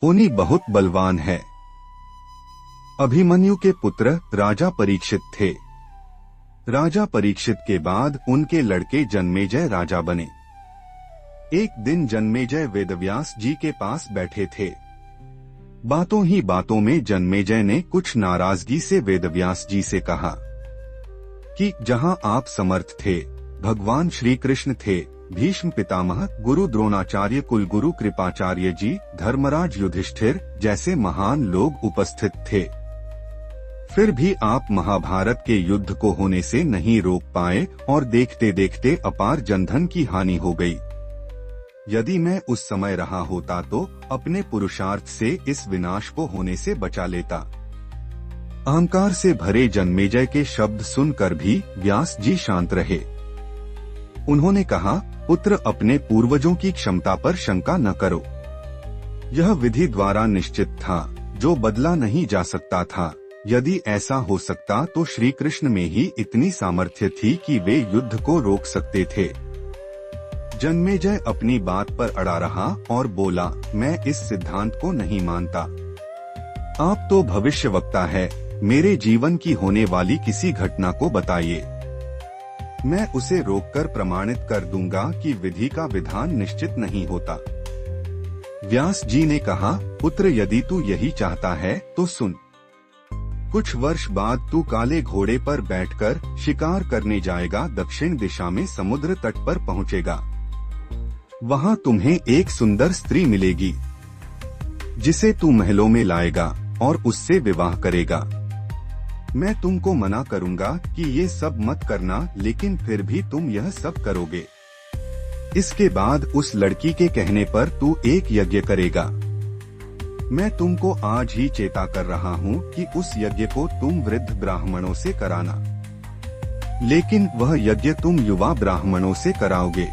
उन्हीं बहुत बलवान है। अभिमन्यु के पुत्र राजा परीक्षित थे। राजा परीक्षित के बाद उनके लड़के जन्मेजय राजा बने। एक दिन जन्मेजय वेदव्यास जी के पास बैठे थे। बातों ही बातों में जन्मेजय ने कुछ नाराजगी से वेदव्यास जी से कहा कि जहां आप समर्थ थे, भगवान श्री कृष्ण थे, भीष्म पितामह, गुरु द्रोणाचार्य, कुलगुरु कृपाचार्य जी, धर्मराज युधिष्ठिर जैसे महान लोग उपस्थित थे, फिर भी आप महाभारत के युद्ध को होने से नहीं रोक पाए और देखते देखते अपार जनधन की हानि हो गई। यदि मैं उस समय रहा होता तो अपने पुरुषार्थ से इस विनाश को होने से बचा लेता। अहंकार से भरे जन्मेजय के शब्द सुनकर भी व्यास जी शांत रहे। उन्होंने कहा, पुत्र, अपने पूर्वजों की क्षमता पर शंका न करो। यह विधि द्वारा निश्चित था, जो बदला नहीं जा सकता था। यदि ऐसा हो सकता तो श्री कृष्ण में ही इतनी सामर्थ्य थी कि वे युद्ध को रोक सकते थे। जन्मेजय अपनी बात पर अड़ा रहा और बोला, मैं इस सिद्धांत को नहीं मानता। आप तो भविष्यवक्ता है, मेरे जीवन की होने वाली किसी घटना को बताइए, मैं उसे रोककर प्रमाणित कर दूंगा कि विधि का विधान निश्चित नहीं होता। व्यास जी ने कहा, पुत्र, यदि तू यही चाहता है तो सुन। कुछ वर्ष बाद तू काले घोड़े पर बैठकर शिकार करने जाएगा। दक्षिण दिशा में समुद्र तट पर पहुंचेगा। वहां तुम्हें एक सुंदर स्त्री मिलेगी, जिसे तू महलों में लाएगा और उससे विवाह करेगा। मैं तुमको मना करूंगा कि ये सब मत करना, लेकिन फिर भी तुम यह सब करोगे। इसके बाद उस लड़की के कहने पर तू एक यज्ञ करेगा। मैं तुमको आज ही चेता कर रहा हूँ कि उस यज्ञ को तुम वृद्ध ब्राह्मणों से कराना, लेकिन वह यज्ञ तुम युवा ब्राह्मणों से कराओगे।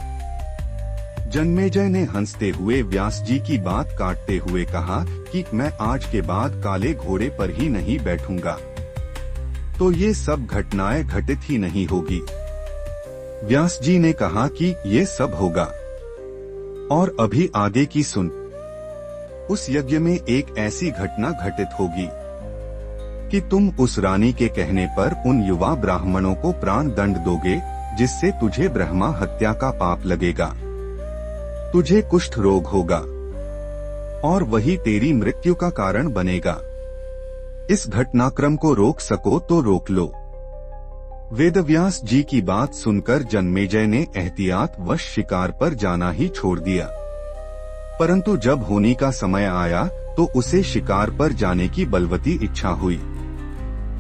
जन्मेजय ने हंसते हुए व्यास जी की बात काटते हुए कहा कि मैं आज के बाद काले घोड़े पर ही नहीं बैठूंगा, तो ये सब घटनाएं घटित ही नहीं होगी। व्यास जी ने कहा कि ये सब होगा, और अभी आगे की सुन। उस यज्ञ में एक ऐसी घटना घटित होगी कि तुम उस रानी के कहने पर उन युवा ब्राह्मणों को प्राण दंड दोगे, जिससे तुझे ब्रह्मा हत्या का पाप लगेगा। तुझे कुष्ठ रोग होगा और वही तेरी मृत्यु का कारण बनेगा। इस घटनाक्रम को रोक सको तो रोक लो। वेदव्यास जी की बात सुनकर जन्मेजय ने एहतियात वश शिकार पर जाना ही छोड़ दिया। परंतु जब होनी का समय आया तो उसे शिकार पर जाने की बलवती इच्छा हुई।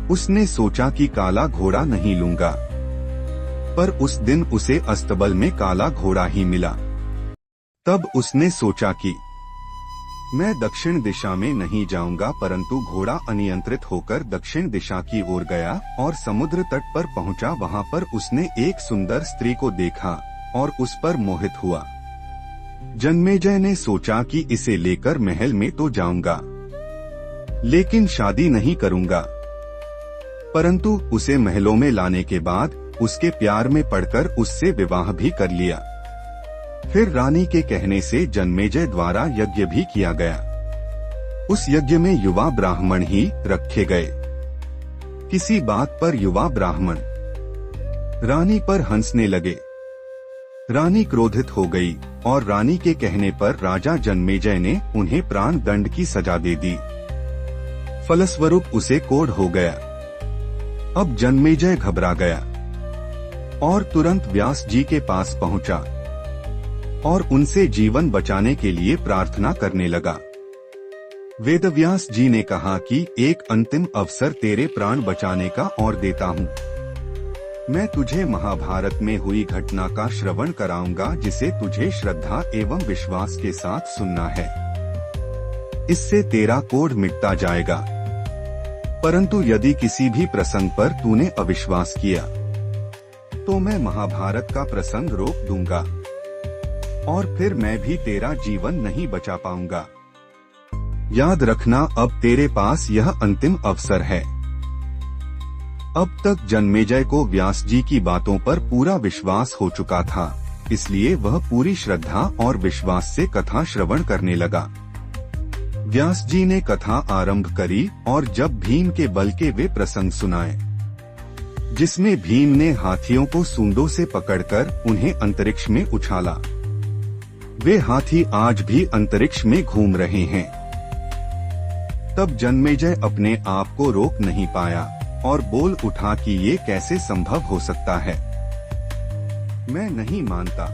उसने सोचा कि काला घोड़ा नहीं लूंगा, पर उस दिन उसे अस्तबल में काला घोड़ा ही मिला। तब उसने सोचा कि मैं दक्षिण दिशा में नहीं जाऊंगा, परंतु घोड़ा अनियंत्रित होकर दक्षिण दिशा की ओर गया और समुद्र तट पर पहुंचा। वहां पर उसने एक सुंदर स्त्री को देखा और उस पर मोहित हुआ। जन्मेजय ने सोचा कि इसे लेकर महल में तो जाऊंगा, लेकिन शादी नहीं करूंगा। परंतु उसे महलों में लाने के बाद उसके प्यार में पड़कर उससे विवाह भी कर लिया। फिर रानी के कहने से जन्मेजय द्वारा यज्ञ भी किया गया। उस यज्ञ में युवा ब्राह्मण ही रखे गए। किसी बात पर युवा ब्राह्मण रानी पर हंसने लगे। रानी क्रोधित हो गई और रानी के कहने पर राजा जन्मेजय ने उन्हें प्राण दंड की सजा दे दी। फलस्वरूप उसे कोढ़ हो गया। अब जन्मेजय घबरा गया और तुरंत व्यास जी के पास पहुंचा और उनसे जीवन बचाने के लिए प्रार्थना करने लगा। वेदव्यास जी ने कहा कि एक अंतिम अवसर तेरे प्राण बचाने का और देता हूँ। मैं तुझे महाभारत में हुई घटना का श्रवण कराऊंगा, जिसे तुझे श्रद्धा एवं विश्वास के साथ सुनना है। इससे तेरा कोढ़ मिटता जाएगा। परंतु यदि किसी भी प्रसंग पर तूने अविश्वास किया तो मैं महाभारत का प्रसंग रोक दूंगा और फिर मैं भी तेरा जीवन नहीं बचा पाऊंगा। याद रखना, अब तेरे पास यह अंतिम अवसर है। अब तक जन्मेजय को व्यास जी की बातों पर पूरा विश्वास हो चुका था, इसलिए वह पूरी श्रद्धा और विश्वास से कथा श्रवण करने लगा। व्यास जी ने कथा आरंभ करी और जब भीम के बल के वे प्रसंग सुनाए, जिसमें भीम ने हाथियों को सूंडों से पकड़कर उन्हें अंतरिक्ष में उछाला। वे हाथी आज भी अंतरिक्ष में घूम रहे हैं। तब जन्मेजय अपने आप को रोक नहीं पाया और बोल उठा कि ये कैसे संभव हो सकता है, मैं नहीं मानता।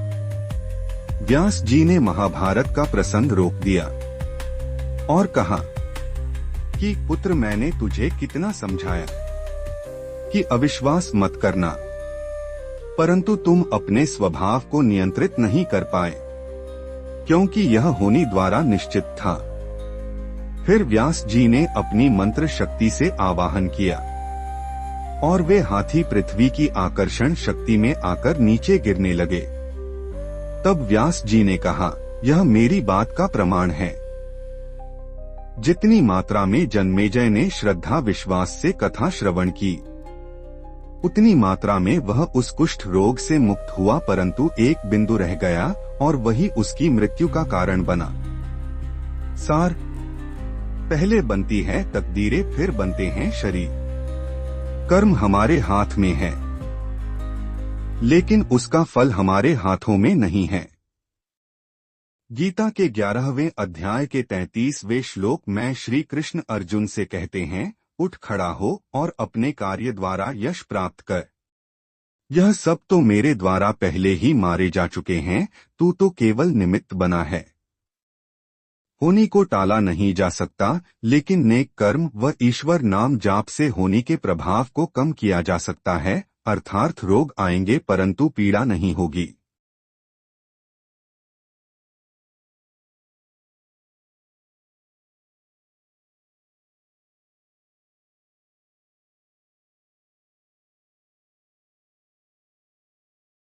व्यास जी ने महाभारत का प्रसंग रोक दिया और कहा कि पुत्र, मैंने तुझे कितना समझाया कि अविश्वास मत करना, परंतु तुम अपने स्वभाव को नियंत्रित नहीं कर पाए, क्योंकि यह होनी द्वारा निश्चित था। फिर व्यास जी ने अपनी मंत्र शक्ति से आवाहन किया और वे हाथी पृथ्वी की आकर्षण शक्ति में आकर नीचे गिरने लगे। तब व्यास जी ने कहा, यह मेरी बात का प्रमाण है। जितनी मात्रा में जन्मेजय ने श्रद्धा विश्वास से कथा श्रवण की, उतनी मात्रा में वह उस कुष्ठ रोग से मुक्त हुआ, परंतु एक बिंदु रह गया और वही उसकी मृत्यु का कारण बना। सार, पहले बनती है तकदीरें, फिर बनते हैं शरीर। कर्म हमारे हाथ में है, लेकिन उसका फल हमारे हाथों में नहीं है। गीता के 11वें अध्याय के 33वें श्लोक में श्री कृष्ण अर्जुन से कहते हैं, उठ खड़ा हो और अपने कार्य द्वारा यश प्राप्त कर। यह सब तो मेरे द्वारा पहले ही मारे जा चुके हैं, तू तो केवल निमित्त बना है। होनी को टाला नहीं जा सकता, लेकिन नेक कर्म व ईश्वर नाम जाप से होनी के प्रभाव को कम किया जा सकता है, अर्थात रोग आएंगे परंतु पीड़ा नहीं होगी।